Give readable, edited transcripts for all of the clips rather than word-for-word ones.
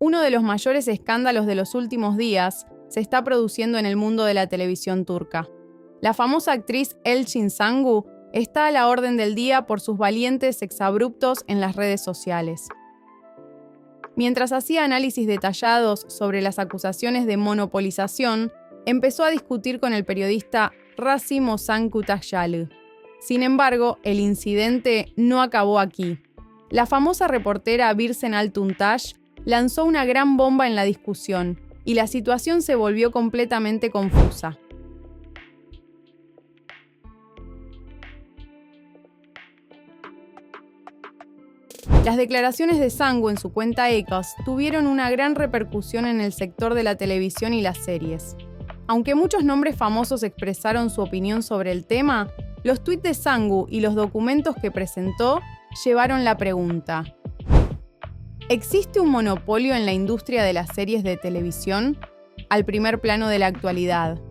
Uno de los mayores escándalos de los últimos días se está produciendo en el mundo de la televisión turca. La famosa actriz Elçin Sangu está a la orden del día por sus valientes exabruptos en las redes sociales. Mientras hacía análisis detallados sobre las acusaciones de monopolización, empezó a discutir con el periodista Rasim Ozan Kütahyalı. Sin embargo, el incidente no acabó aquí. La famosa reportera Birsen Altuntaş lanzó una gran bomba en la discusión y la situación se volvió completamente confusa. Las declaraciones de Sangu en su cuenta X tuvieron una gran repercusión en el sector de la televisión y las series. Aunque muchos nombres famosos expresaron su opinión sobre el tema, los tuits de Sangu y los documentos que presentó llevaron la pregunta: ¿existe un monopolio en la industria de las series de televisión? Al primer plano de la actualidad.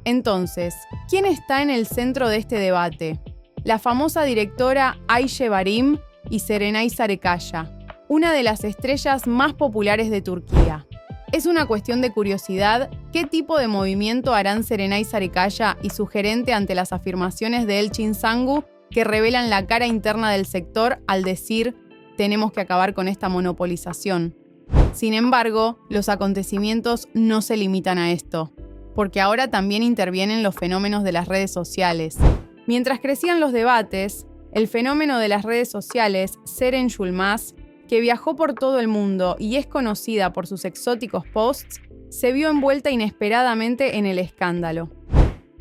Entonces, ¿quién está en el centro de este debate? La famosa directora Ayşe Barim y Serenay Sarıkaya, una de las estrellas más populares de Turquía. Es una cuestión de curiosidad qué tipo de movimiento harán Serenay Sarıkaya y su gerente ante las afirmaciones de Elçin Sangu que revelan la cara interna del sector al decir «tenemos que acabar con esta monopolización». Sin embargo, los acontecimientos no se limitan a esto, porque ahora también intervienen los fenómenos de las redes sociales. Mientras crecían los debates, el fenómeno de las redes sociales, Seren Yılmaz, que viajó por todo el mundo y es conocida por sus exóticos posts, se vio envuelta inesperadamente en el escándalo.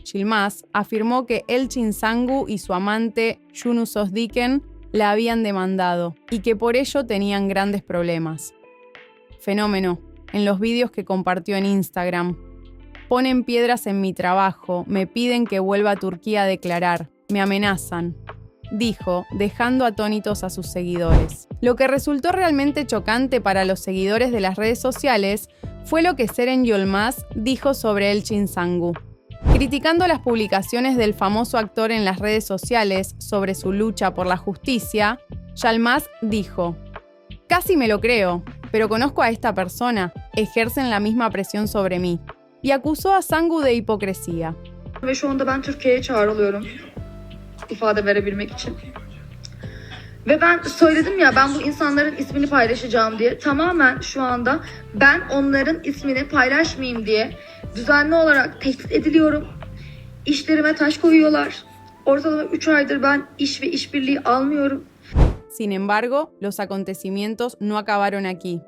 Yılmaz afirmó que Elçin Sangu y su amante Yunus Özdiken la habían demandado y que por ello tenían grandes problemas. Fenómeno, en los vídeos que compartió en Instagram. Ponen piedras en mi trabajo, me piden que vuelva a Turquía a declarar, me amenazan, dijo, dejando atónitos a sus seguidores. Lo que resultó realmente chocante para los seguidores de las redes sociales fue lo que Seren Yılmaz dijo sobre Elçin Sangu. Criticando las publicaciones del famoso actor en las redes sociales sobre su lucha por la justicia, Yılmaz dijo: «Casi me lo creo, pero conozco a esta persona, ejercen la misma presión sobre mí», y acusó a Sangu de hipocresía. Ve şu anda ben Türkiye'ye çağrılıyorum ifade verebilmek için. Ve ben söyledim ya ben bu insanların ismini paylaşacağım diye. Tamamen şu anda ben onların ismini paylaşmayayım diye düzenli olarak tehdit ediliyorum. İşlerime taş koyuyorlar. Ortalama 3 aydır ben iş ve işbirliği almıyorum. Sin embargo, los acontecimientos no acabaron aquí.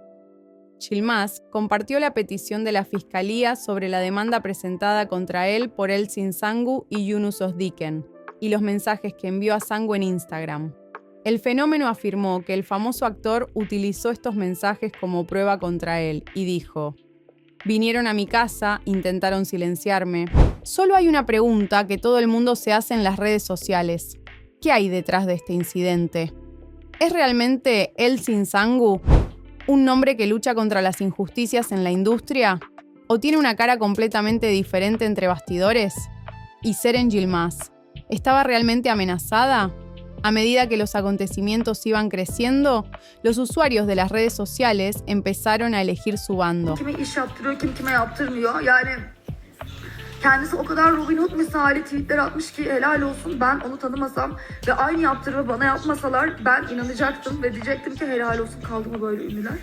Yılmaz compartió la petición de la Fiscalía sobre la demanda presentada contra él por Elçin Sangu y Yunus Özdiken, y los mensajes que envió a Sangu en Instagram. El fenómeno afirmó que el famoso actor utilizó estos mensajes como prueba contra él y dijo: «Vinieron a mi casa, intentaron silenciarme. Solo hay una pregunta que todo el mundo se hace en las redes sociales. ¿Qué hay detrás de este incidente? ¿Es realmente Elçin Sangu un nombre que lucha contra las injusticias en la industria? ¿O tiene una cara completamente diferente entre bastidores? ¿Y Seren Yılmaz estaba realmente amenazada? A medida que los acontecimientos iban creciendo, los usuarios de las redes sociales empezaron a elegir su bando. Kime iş yaptırıyor, kim kime yaptırmıyor. Yani kendisi o kadar Robin Hood misali tweetler atmış ki helal olsun, ben onu tanımasam ve aynı yaptırımı bana yapmasalar ben inanacaktım ve diyecektim ki helal olsun, kaldı mı böyle ünlüler.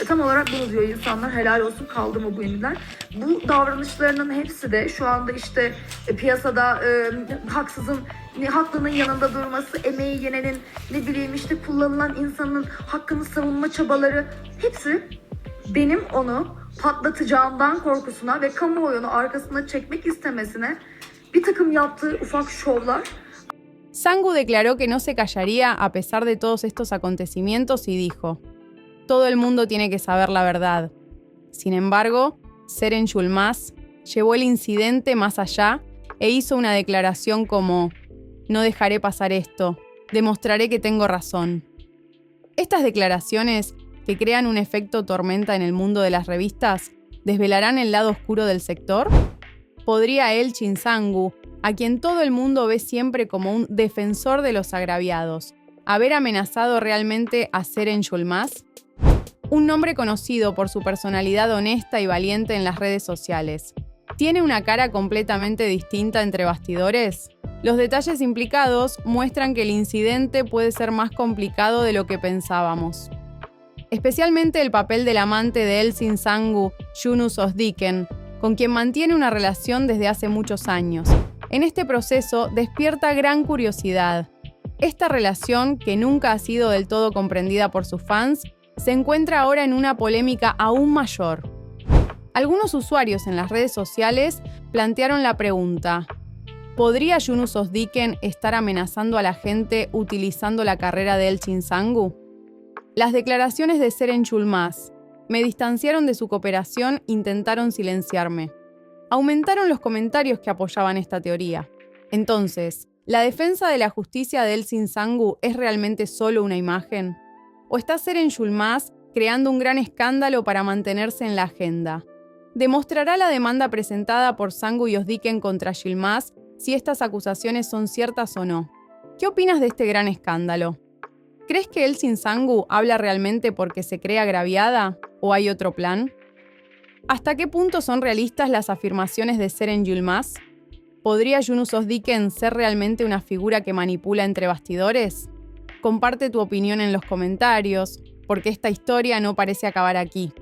Ve tam olarak bunu diyor insanlar, helal olsun, kaldı mı bu ünlüler. Bu davranışlarının hepsi de şu anda işte piyasada haksızın haklının yanında durması, emeği yenenin, ne bileyim işte kullanılan insanın hakkını savunma çabaları, hepsi benim onu patlatacağımdan korkusuna ve kamuoyunu arkasına çekmek istemesine bir takım yaptığı ufak şovlar. Sangu declaró que no se callaría a pesar de todos estos acontecimientos y dijo: «Todo el mundo tiene que saber la verdad». Sin embargo, Seren Yılmaz llevó el incidente más allá e hizo una declaración como: «No dejaré pasar esto, demostraré que tengo razón». Estas declaraciones, que crean un efecto tormenta en el mundo de las revistas, ¿desvelarán el lado oscuro del sector? ¿Podría Elçin Sangu, a quien todo el mundo ve siempre como un defensor de los agraviados, haber amenazado realmente a Seren Yılmaz? Un nombre conocido por su personalidad honesta y valiente en las redes sociales. ¿Tiene una cara completamente distinta entre bastidores? Los detalles implicados muestran que el incidente puede ser más complicado de lo que pensábamos. Especialmente el papel del amante de Elçin Sangu, Yunus Özdiken, con quien mantiene una relación desde hace muchos años. En este proceso despierta gran curiosidad. Esta relación, que nunca ha sido del todo comprendida por sus fans, se encuentra ahora en una polémica aún mayor. Algunos usuarios en las redes sociales plantearon la pregunta: ¿podría Yunus Özdiken estar amenazando a la gente utilizando la carrera de Elçin Sangu? Las declaraciones de Ceren Yılmaz me distanciaron de su cooperación, intentaron silenciarme. Aumentaron los comentarios que apoyaban esta teoría. Entonces, ¿la defensa de la justicia de Elçin Sangu es realmente solo una imagen? ¿O está Ceren Yılmaz creando un gran escándalo para mantenerse en la agenda? ¿Demostrará la demanda presentada por Sangu y Özdiken contra Yılmaz si estas acusaciones son ciertas o no? ¿Qué opinas de este gran escándalo? ¿Crees que Elçin Sangu habla realmente porque se cree agraviada o hay otro plan? ¿Hasta qué punto son realistas las afirmaciones de Ceren Yılmaz? ¿Podría Yunus Özdiken ser realmente una figura que manipula entre bastidores? Comparte tu opinión en los comentarios, porque esta historia no parece acabar aquí.